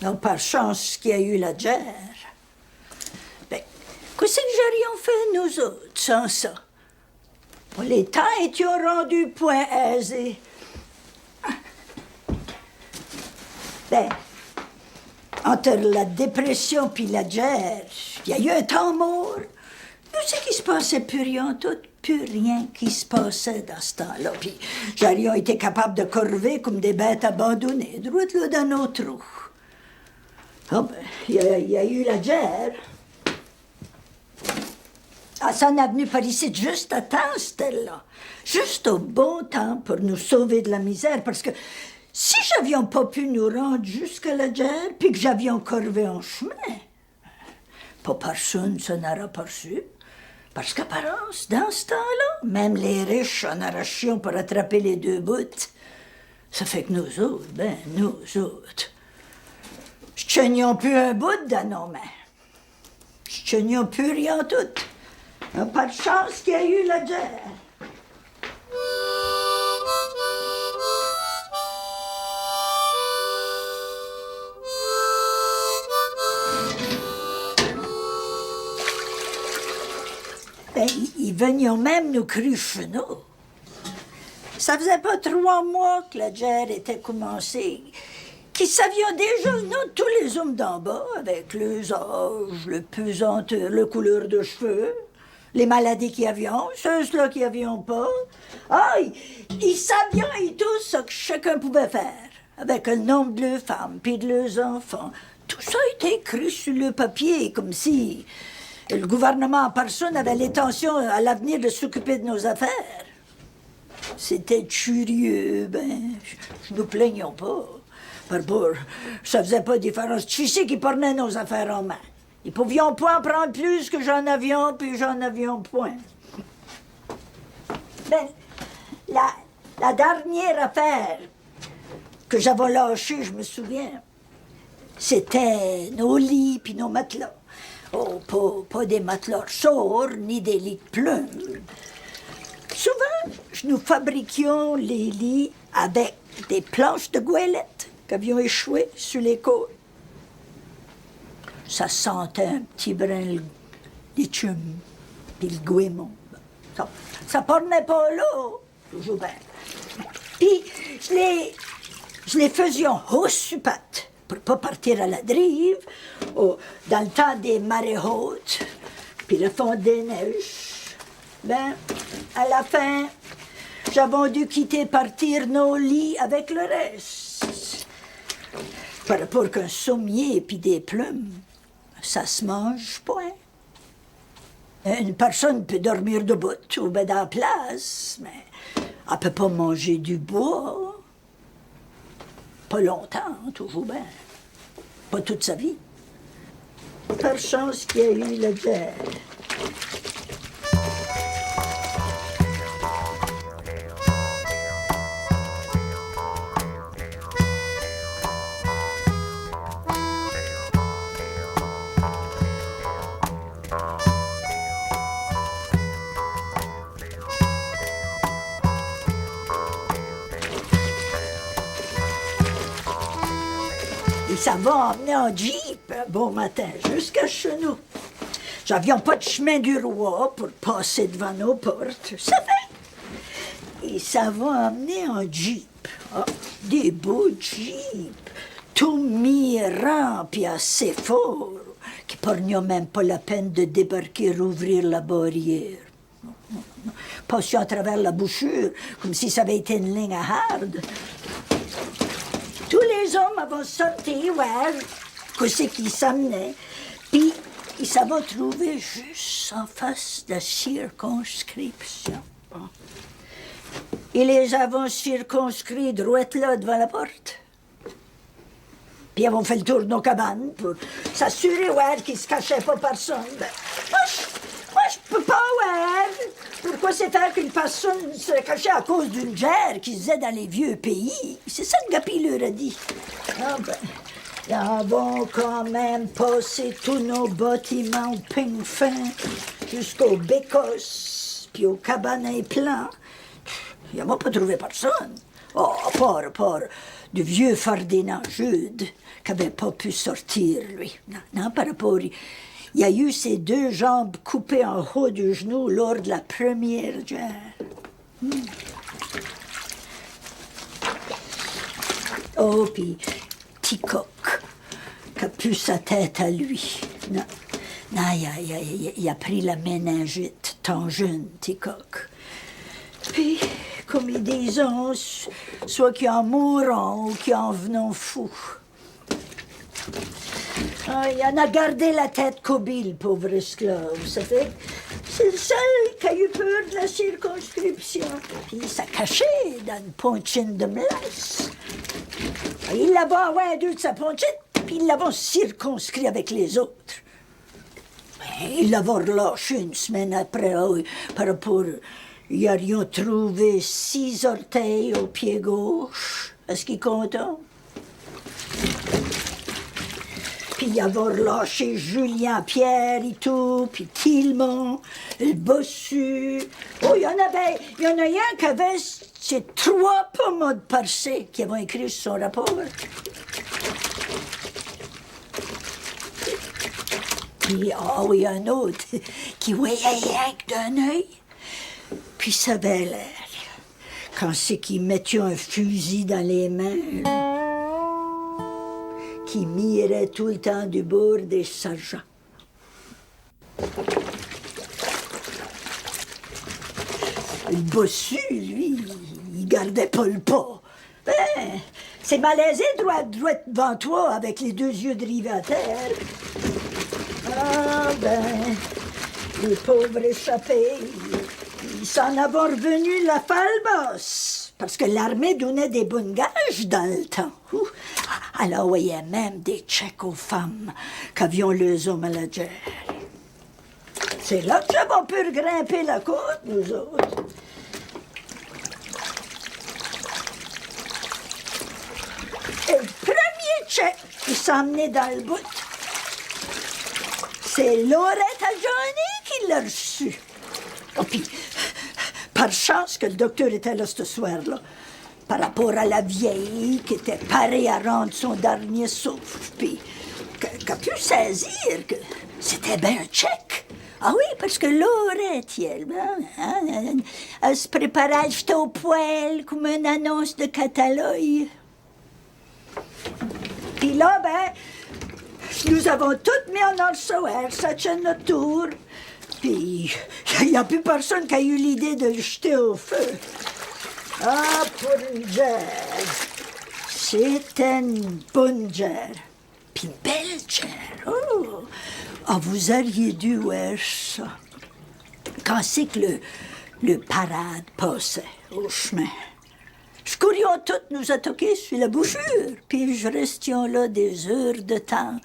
Non, par chance qu'il y a eu la guerre. Ben, qu'est-ce que j'aurions fait, nous autres, sans ça? Les temps étaient rendus point aisés. Ben, entre la dépression puis la guerre, il y a eu un temps mort. Où c'est qu'il se passait plus rien, plus rien qui se passait dans ce temps-là. Puis j'aurais été capable de corver comme des bêtes abandonnées, droit là dans nos trous. Oh ben, il y a eu la guerre. Elle s'en est venue par ici juste à temps, Stella. Juste au bon temps pour nous sauver de la misère. Parce que si j'avions pas pu nous rendre jusqu'à la guerre, puis que j'avions corvé en chemin, pas personne s'en aurait pas reçu. Parce qu'apparence, dans ce temps-là, même les riches en arrachions pour attraper les deux bouts. Ça fait que nous autres, je tenions plus un bout dans nos mains. Je tenions plus rien tout. Pas de chance qu'il y a eu la guerre. Ben, ils venaient même nous crier chez nous. Ça faisait pas 3 mois que la guerre était commencée, qu'ils savions déjà, nous, tous les hommes d'en bas, avec les âges, le pesanteur, la couleur de cheveux, les maladies qu'ils avions, ceux-là qui avions pas. Ah, ils savaient tous ce que chacun pouvait faire, avec le nombre de leurs femmes puis de leurs enfants. Tout ça était écrit sur le papier, comme si le gouvernement en personne avait l'intention à l'avenir de s'occuper de nos affaires. C'était curieux, ben, je nous plaignons pas. Par rapport, ça faisait pas de différence. Qui c'est qui prenait nos affaires en main? Ils pouvions pas en prendre plus que j'en avions, puis j'en avions point. Ben, la dernière affaire que j'avais lâchée, je me souviens, c'était nos lits puis nos matelas. Oh, pas des matelas sourds, ni des lits de plumes. Souvent, nous fabriquions les lits avec des planches de goélette qui avions échoué sur les côtes. Ça sentait un petit brin d'étume, puis le goémon. Ça pornait pas là, toujours bien. Puis, je les faisions haut sur pattes pour pas partir à la drive, dans le temps des marées hautes, puis le fond des neiges. Ben, à la fin, j'avais dû partir nos lits avec le reste. Par rapport qu'un sommier puis des plumes, ça se mange point. Une personne peut dormir debout ou bien dans la place, mais elle peut pas manger du bois. Pas longtemps, toujours bien. Pas toute sa vie. Par chance qu'il y a eu la guerre. Et ça va emmener en Jeep un bon matin jusqu'à chez nous. J'avions pas de chemin du roi pour passer devant nos portes. Ça fait. Et ça va emmener en Jeep. Ah, des beaux Jeeps, tout mirants puis assez forts, qui pornions même pas la peine de débarquer ouvrir la barrière. Passions à travers la bouchure, comme si ça avait été une ligne à hard. Tous les hommes vont sortir, ouais, qu'est-ce qu'ils s'amenaient, puis ils s'en vont trouver juste en face de la circonscription. Bon. Ils les avons circonscrits droite là devant la porte. Puis ils avons fait le tour de nos cabanes pour s'assurer, ouais, qu'ils se cachaient pas personne. Ben, moi, je peux pas, ouais. Pourquoi c'est faire qu'une personne se cachait à cause d'une guerre qui se faisait dans les vieux pays? C'est ça que Gapi leur a dit. Ah ben, ils avons quand même passé tous nos bâtiments au ping fin jusqu'aux bécosses, puis aux cabanes et plans. Ils n'ont pas trouvé personne. Oh, à part de vieux Ferdinand Jude qui n'avait pas pu sortir, lui. Non, par rapport... Il a eu ses 2 jambes coupées en haut du genou lors de la première guerre. Oh, puis Ticoc, qui a pu sa tête à lui. Non, il a pris la méningite, tant jeune, Ticoc. Puis, comme ils disent, soit qu'ils en mourront ou qu'ils en venons fous. Ah, il en a gardé la tête Kobe, le pauvre esclave. Ça fait c'est le seul qui a eu peur de la circonscription. Puis il s'est caché dans une pontine de melasse. Il l'avait envoyé 2 de sa pontine, puis ils l'avaient circonscrit avec les autres. Ils l'avaient relâché une semaine après, par rapport... Ils aurions trouvé 6 orteils au pied gauche. Est-ce qu'ils comptent? Puis il avait relâché Julien Pierre et tout, puis Tillemont, le bossu. Oh, il y en a un qui avait ces 3 pommes de Parcé qui avaient écrit sur son rapport. Puis, il y a un autre qui voyait rien que d'un œil. Puis ça avait l'air, quand c'est qu'ils mettaient un fusil dans les mains, qui mirait tout le temps du bord des sergents. Le bossu, lui, il gardait pas le pas. Ben, c'est malaisé droit devant toi avec les 2 yeux drivés à terre. Ah ben, les pauvres échappés, ils s'en avaient revenu la basse, parce que l'armée donnait des bonnes gages dans le temps. Elle envoyait même des tchèques aux femmes qui avaient leurs hommes à la guerre. C'est là que j'avais pu grimper la côte, nous autres. Et le premier tchèque qui s'emmenait dans le bout, c'est Loretta Johnny qui l'a reçu. Oh, puis, par chance que le docteur était là ce soir-là, par rapport à la vieille qui était parée à rendre son dernier souffle, puis qui a pu saisir que c'était bien un tchèque. Ah oui, parce que Lorette, elle se préparait à le jeter au poêle comme une annonce de catalogue. Puis là, nous avons toutes mis en orsoir, ça tient notre tour. Puis, il n'y a plus personne qui a eu l'idée de le jeter au feu. Ah, pour une guerre, C'était une bonne gère. Puis une belle gère. Oh! Ah, vous auriez dû voir ça. Quand c'est que le parade passait au chemin. Je courions toutes nous attaquer sur la bouchure, puis je restions là des heures de temps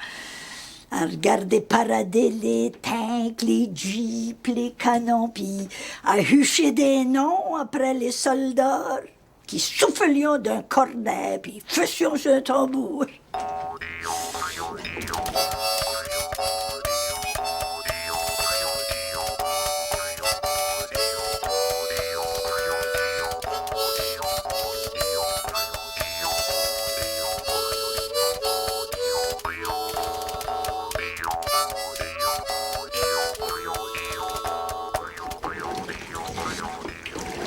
à regarder parader les tanks, les jeeps, les canons, puis à hucher des noms après les soldats qui soufflions d'un cornet, puis faisions sur un tambour.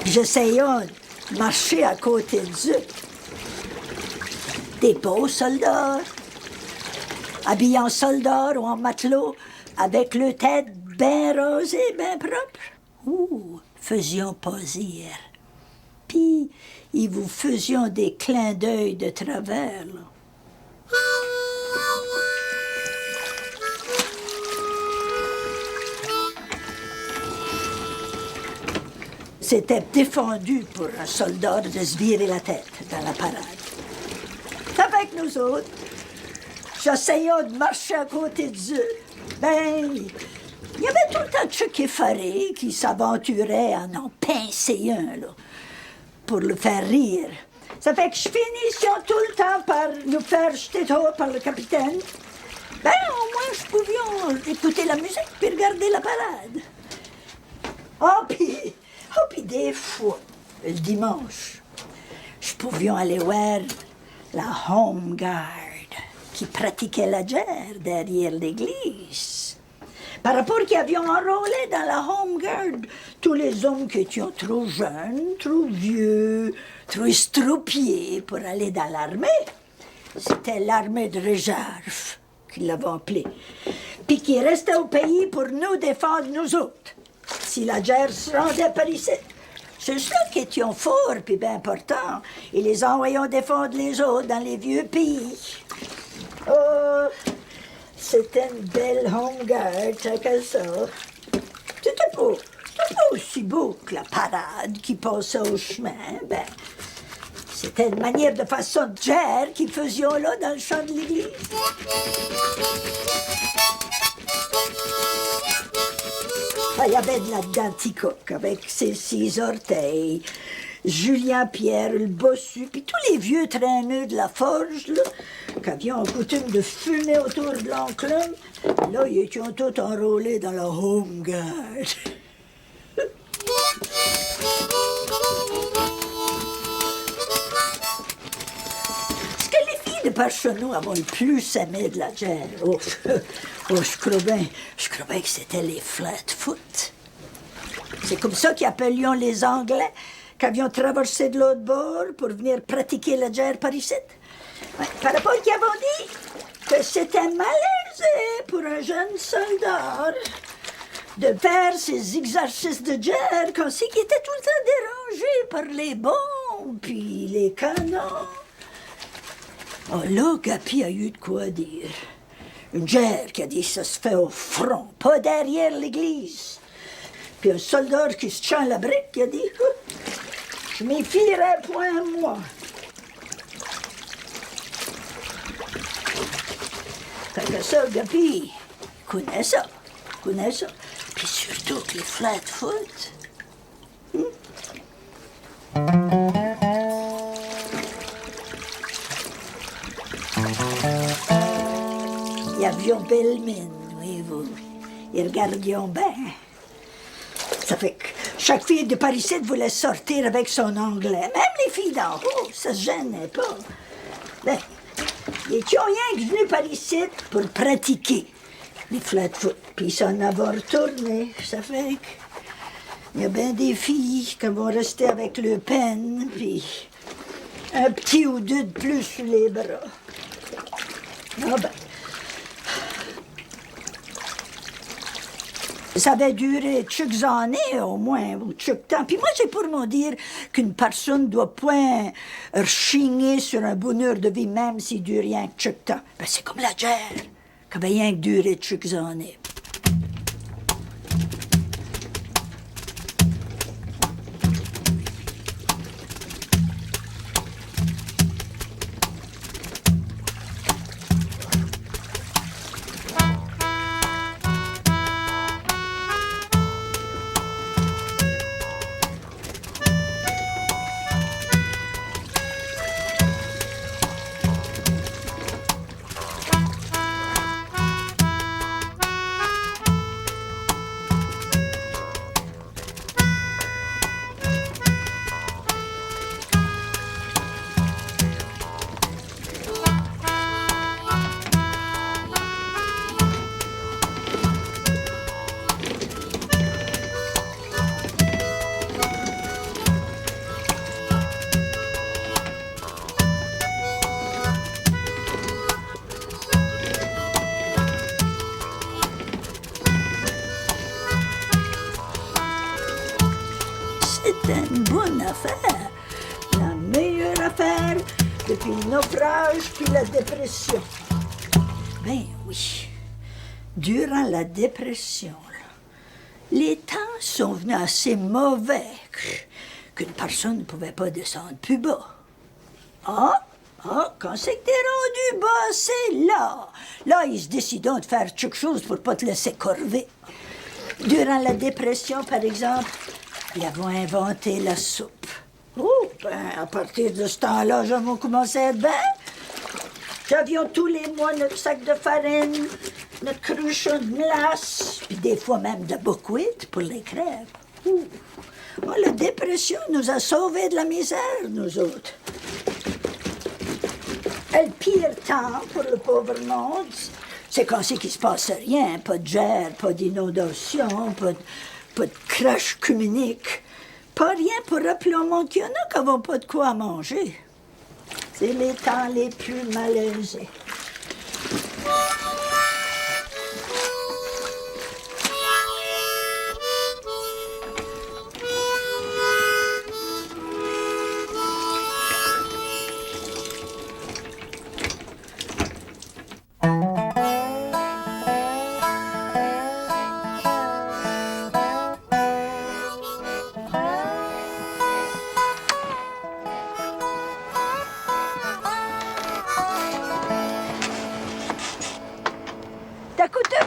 J'essayais de marcher à côté d'eux. Des beaux soldats, habillés en soldats ou en matelot, avec le tête bien rosée, bien propre. Ouh, faisions pasir. Puis, ils vous faisions des clins d'œil de travers, là. C'était défendu pour un soldat de se virer la tête dans la parade. Avec nous autres, j'essayais de marcher à côté d'eux. Ben, il y avait tout le temps de Chuck effaré qui s'aventurait à en pincer un, là, pour le faire rire. Ça fait que je finissais tout le temps par nous faire jeter dehors par le capitaine. Ben, au moins, je pouvais écouter la musique puis regarder la parade. Puis des fois, le dimanche, je pouvais aller voir la Home Guard qui pratiquait la guerre derrière l'église. Par rapport qu'ils avaient enrôlé dans la Home Guard tous les hommes qui étaient trop jeunes, trop vieux, trop estropiés pour aller dans l'armée. C'était l'armée de réserve qu'ils l'avaient appelée. Puis qui restait au pays pour nous défendre nous autres. Si la guerre se rendait par ici. C'est ceux qui étaient forts puis bien importants. Et les envoyons défendre les autres dans les vieux pays. Oh, c'était une belle home guard, t'as que ça. C'était pas aussi beau que la parade qui passait au chemin. Ben, c'était une manière de façon de guerre qu'ils faisaient là dans le champ de l'église. Il y avait de la Danticoque avec ses 6 orteils, Julien Pierre, le bossu, puis tous les vieux traîneux de la forge, là, qui avaient coutume de fumer autour de l'enclume. Là, ils étaient tous enrôlés dans la Home Guard. Ce que les filles de Parchenou avaient le plus aimé de la guerre, je croyais que c'était les Flatfoot. C'est comme ça qu'ils appelions les Anglais qui avaient traversé de l'autre bord pour venir pratiquer la guerre par ici. Ouais, par rapport qu'ils avaient dit que c'était malaisé pour un jeune soldat de faire ses exercices de guerre quand c'est qu'il était tout le temps dérangé par les bombes puis les canons. Oh là, Gapi a eu de quoi dire. Une guerre qui a dit ça se fait au front, pas derrière l'église. Puis un soldat qui se tient la brique qui a dit je m'y fierai point moi. Fait que ça, Gapi connaît ça. Puis surtout que les Flatfoot. Ils avaient belle mine, oui, vous. Ils regardiez bien. Ça fait que chaque fille de Paris-Sud voulait sortir avec son anglais. Même les filles d'en haut, ça se gênait pas. Ben, ils étaient rien que venus par ici pour pratiquer les Flatfoot. Puis ils s'en avaient retourné. Ça fait qu'il y a bien des filles qui vont rester avec le pen, puis un petit ou deux de plus sur les bras. Ah ben. Ça avait duré quelques années, au moins, ou quelques temps. Puis moi, j'ai pour me dire qu'une personne ne doit point rechigner sur un bonheur de vie, même s'il dure rien que quelques temps. Ben, c'est comme la guerre, qui avait rien que duré quelques années. C'était une bonne affaire. La meilleure affaire depuis le naufrage puis la dépression. Ben oui. Durant la dépression, là, les temps sont venus assez mauvais qu'une personne ne pouvait pas descendre plus bas. Quand c'est que t'es rendu bas, c'est là. Là, ils se décident de faire quelque chose pour pas te laisser corver. Durant la dépression, par exemple, ils avaient inventé la soupe. À partir de ce temps-là, j'avais commencé à être bien. J'avions tous les mois notre sac de farine, notre cruchon de glace, puis des fois même de buckwheat pour les crêpes. La dépression nous a sauvés de la misère, nous autres. Et le pire temps pour le pauvre monde, c'est quand c'est qu'il se passe rien. Pas de guerre, pas d'inondation, pas de crash communique. Pas rien pour rappeler au monde qu'il y en a qui n'ont pas de quoi manger. C'est les temps les plus malaisés.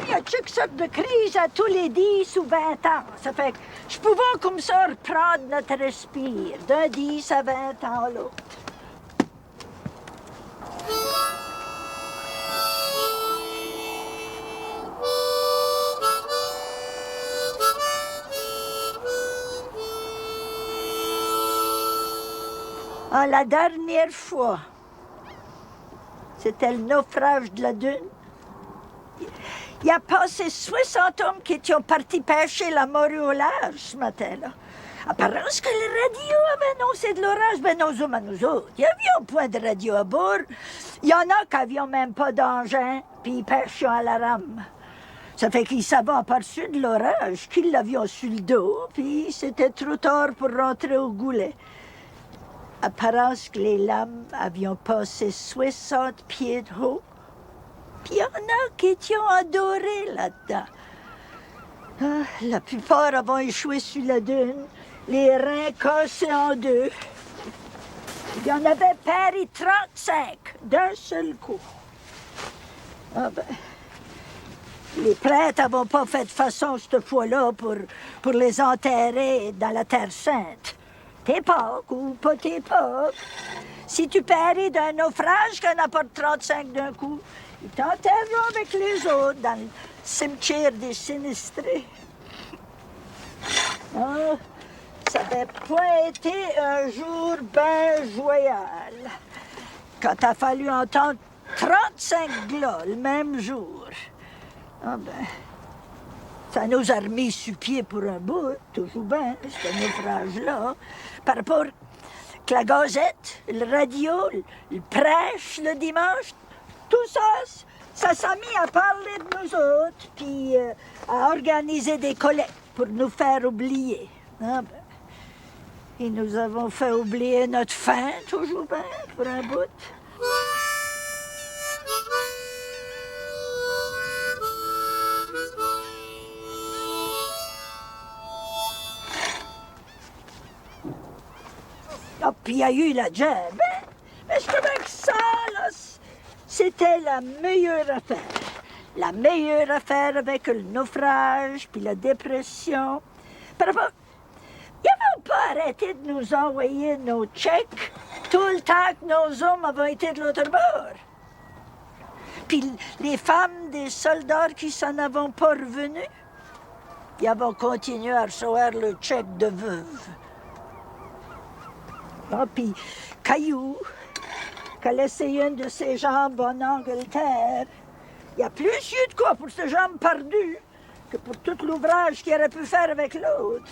Il y a toutes sortes de crises à tous les 10 ou 20 ans. Ça fait que je pouvais comme ça reprendre notre respire d'un 10 à 20 ans à l'autre. La dernière fois, c'était le naufrage de la dune. Il y a passé 60 hommes qui étaient partis pêcher la morue au large ce matin-là. Apparemment que le radio avait annoncé de l'orage, ben nous autres. Il y avait un point de radio à bord. Il y en a qui n'avaient même pas d'engin, puis ils pêchaient à la rame. Ça fait qu'ils savaient par-dessus de l'orage, qu'ils l'avions sur le dos, puis c'était trop tard pour rentrer au goulet. Apparemment que les lames avaient passé 60 pieds de haut. Puis il y en a qui étaient adorés là-dedans. La plupart avaient échoué sur la dune, les reins cassés en deux. Il y en avait péri 35 d'un seul coup. Les prêtres n'avaient pas fait de façon cette fois-là pour les enterrer dans la Terre Sainte. T'es Pâques ou pas t'es Pâques. Si tu péris d'un naufrage qu'on apporte 35 d'un coup, ils t'enterreront avec les autres dans le cimetière des sinistrés. Ça n'avait pas été un jour bien joyal. Quand il a fallu entendre 35 glas le même jour. Ça nous a remis sur pied pour un bout, toujours bien, ce naufrage-là. Par rapport que la gazette, le radio, le prêche le dimanche, tout ça, Ça s'est mis à parler de nous autres, puis à organiser des collectes pour nous faire oublier. Ah ben. Et nous avons fait oublier notre faim, toujours bien, pour un bout. Ah, puis il y a eu la job, hein? Mais je trouvais que ça, là, c'était la meilleure affaire. La meilleure affaire avec le naufrage, puis la dépression. Par rapport, ils n'avaient pas arrêté de nous envoyer nos chèques tout le temps que nos hommes avaient été de l'autre bord. Puis les femmes des soldats qui s'en avaient pas revenus, ils avaient continué à recevoir le chèque de veuve. Ah, puis Caillou, qui a laissé une de ses jambes en Angleterre, il y a plus eu de quoi pour ses jambes perdues que pour tout l'ouvrage qu'il aurait pu faire avec l'autre.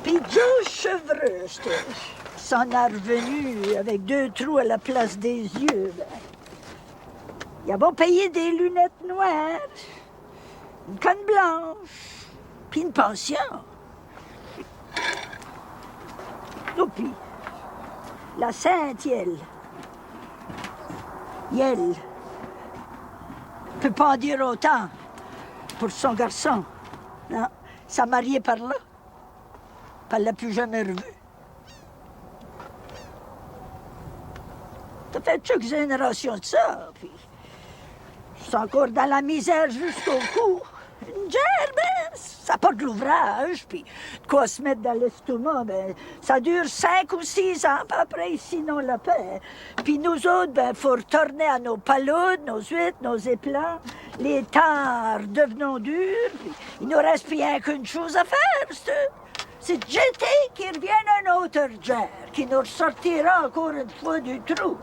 Puis Joe Chevreuse, s'en est revenu avec 2 trous à la place des yeux. Ben. Il a beau payer des lunettes noires, une canne blanche, puis une pension. Et puis, la Sainte Yelle. Yelle peut pas en dire autant pour son garçon. Non, sa mariée par là. Elle l'a plus jamais revu. Ça fait quelques générations de ça, puis je suis encore dans la misère jusqu'au cou. Une gerbe, ça porte l'ouvrage, puis de quoi se mettre dans l'estomac, ben, ça dure 5 ou 6 ans, puis après, sinon la paix. Puis nous autres, ben, faut retourner à nos paludes, nos huîtres, nos éplats. Les temps devenons durs, puis il nous reste plus rien qu'une chose à faire, c'est de jeter qu'il revienne un autre gère, qui nous ressortira encore une fois du trou.